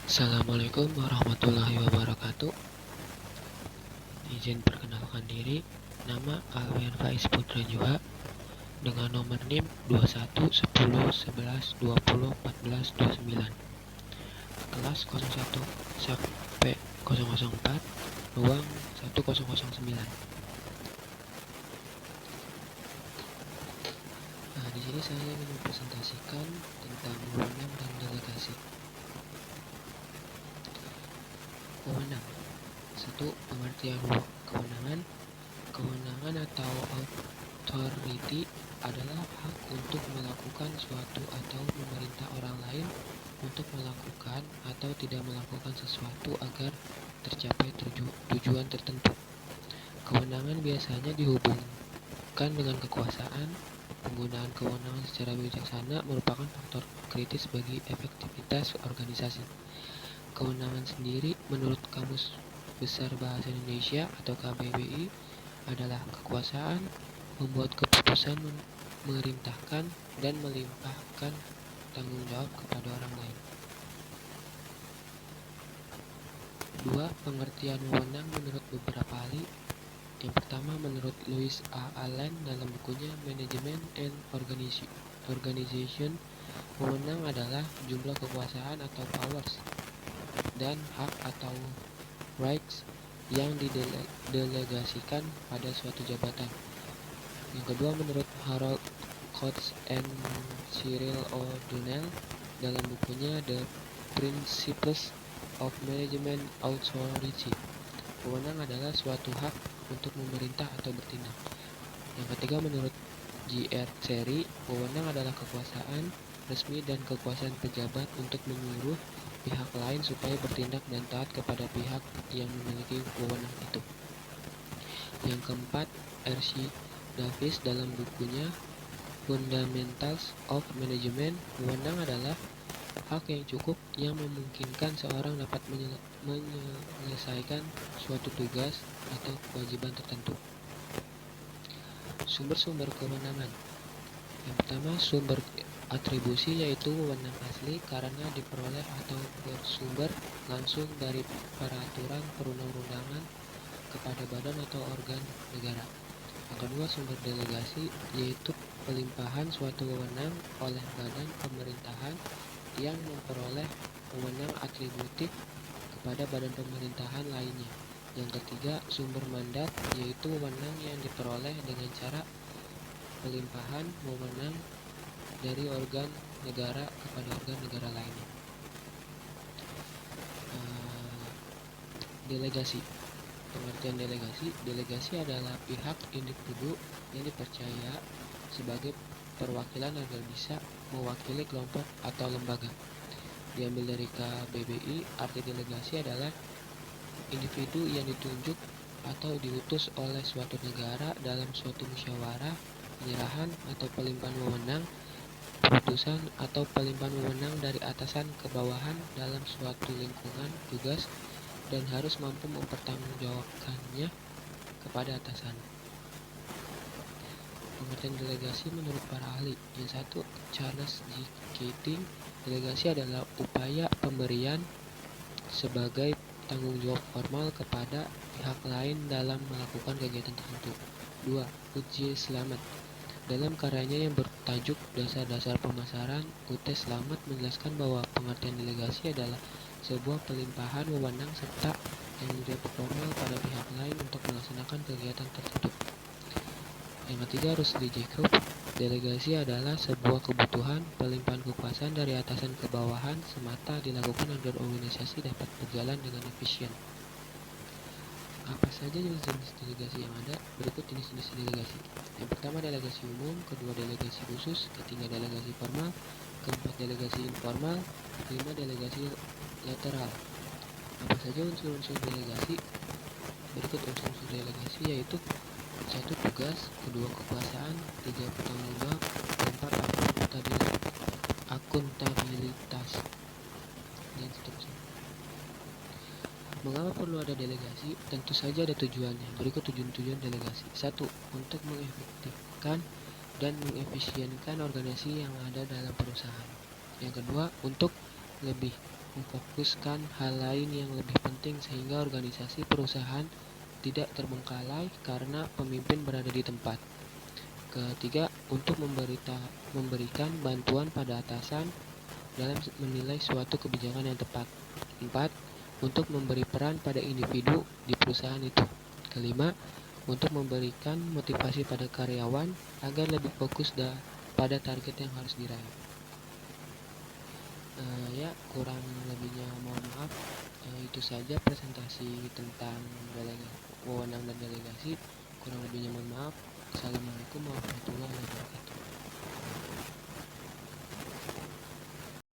Assalamualaikum warahmatullahi wabarakatuh. Izin perkenalkan diri, nama Alfian Faiz Putra Juha dengan nomor NIM 21 10 11 20 14 29. Kelas 01 sampai 004, ruang 1009. Di sini saya ingin mempresentasikan tentang wewenang dan delegasi. Wewenang. 1. Pengertian kewenangan. Kewenangan atau authority adalah hak untuk melakukan suatu atau memerintah orang lain untuk melakukan atau tidak melakukan sesuatu agar tercapai tujuan tertentu. Kewenangan biasanya dihubungkan dengan kekuasaan. Penggunaan kewenangan secara bijaksana merupakan faktor kritis bagi efektivitas organisasi. Kewenangan sendiri menurut Kamus Besar Bahasa Indonesia atau KBBI adalah kekuasaan membuat keputusan, memerintahkan, dan melimpahkan tanggung jawab kepada orang lain. 2. Pengertian wewenang menurut beberapa ahli. Yang pertama, menurut Louis A. Allen dalam bukunya Management and Organization, wewenang adalah jumlah kekuasaan atau powers dan hak atau rights yang didelegasikan pada suatu jabatan. Yang kedua, menurut Harold Coates and Cyril O'Donnell dalam bukunya The Principles of Management Authority, wewenang adalah suatu hak untuk memerintah atau bertindak. Yang ketiga, menurut J.R. Cherry, wewenang adalah kekuasaan resmi dan kekuasaan pejabat untuk menyuruh pihak lain supaya bertindak dan taat kepada pihak yang memiliki wewenang itu. Yang keempat, R.C. Davis dalam bukunya Fundamentals of Management, wewenang adalah hak yang cukup yang memungkinkan seorang dapat menyelesaikan suatu tugas atau kewajiban tertentu. Sumber-sumber kewenangan. Yang pertama, sumber atribusi, yaitu wewenang asli karena diperoleh atau bersumber langsung dari peraturan perundang-undangan kepada badan atau organ negara. Yang kedua, sumber delegasi, yaitu pelimpahan suatu wewenang oleh badan pemerintahan yang memperoleh wewenang atributif kepada badan pemerintahan lainnya. Yang ketiga, sumber mandat, yaitu wewenang yang diperoleh dengan cara pelimpahan wewenang dari organ negara kepada organ negara lainnya. Delegasi. Pengertian delegasi. Delegasi adalah pihak individu yang dipercaya sebagai perwakilan agar bisa mewakili kelompok atau lembaga. Diambil dari KBBI, arti delegasi adalah individu yang ditunjuk atau diutus oleh suatu negara dalam suatu musyawarah, penyerahan atau pelimpahan wewenang, keputusan atau pelimpahan wewenang dari atasan ke bawahan dalam suatu lingkungan tugas dan harus mampu mempertanggungjawabkannya kepada atasan. Pengertian delegasi menurut para ahli. Yang satu, Charles G. Keating, delegasi adalah upaya pemberian sebagai tanggung jawab formal kepada pihak lain dalam melakukan kegiatan tertentu. 2. U.J. Slamet, dalam karyanya yang bertajuk Dasar-Dasar Pemasaran, U.T. Slamet menjelaskan bahwa pengertian delegasi adalah sebuah pelimpahan wewenang serta tanggung jawab formal pada pihak lain untuk melaksanakan kegiatan tertentu. Yang ketiga, Rusli Jacob, delegasi adalah sebuah kebutuhan pelimpahan kekuasaan dari atasan ke bawahan semata dilakukan agar organisasi dapat berjalan dengan efisien. Apa saja jenis-jenis delegasi yang ada? Berikut jenis-jenis delegasi. Yang pertama, delegasi umum. Kedua, delegasi khusus. Ketiga, delegasi formal. Keempat, delegasi informal. Kelima, delegasi lateral. Apa saja unsur-unsur delegasi? Berikut unsur-unsur delegasi, yaitu 1. Tugas. 2. Kekuasaan. 3. Pertanggung jawab. 4. Akuntabilitas, dan seterusnya. Mengapa perlu ada delegasi? Tentu saja ada tujuannya. Berikut tujuan delegasi. 1. Untuk mengefektifkan dan mengefisienkan organisasi yang ada dalam perusahaan. Yang kedua, untuk lebih memfokuskan hal lain yang lebih penting sehingga organisasi perusahaan tidak terbengkalai karena pemimpin berada di tempat. Ketiga, untuk memberikan bantuan pada atasan dalam menilai suatu kebijakan yang tepat. 4. Untuk memberi peran pada individu di perusahaan itu. Kelima, untuk memberikan motivasi pada karyawan agar lebih fokus pada target yang harus diraih. Ya, kurang lebihnya mohon maaf. Itu saja presentasi tentang wewenang dan delegasi. Kurang lebihnya mohon maaf. Assalamualaikum warahmatullahi wabarakatuh.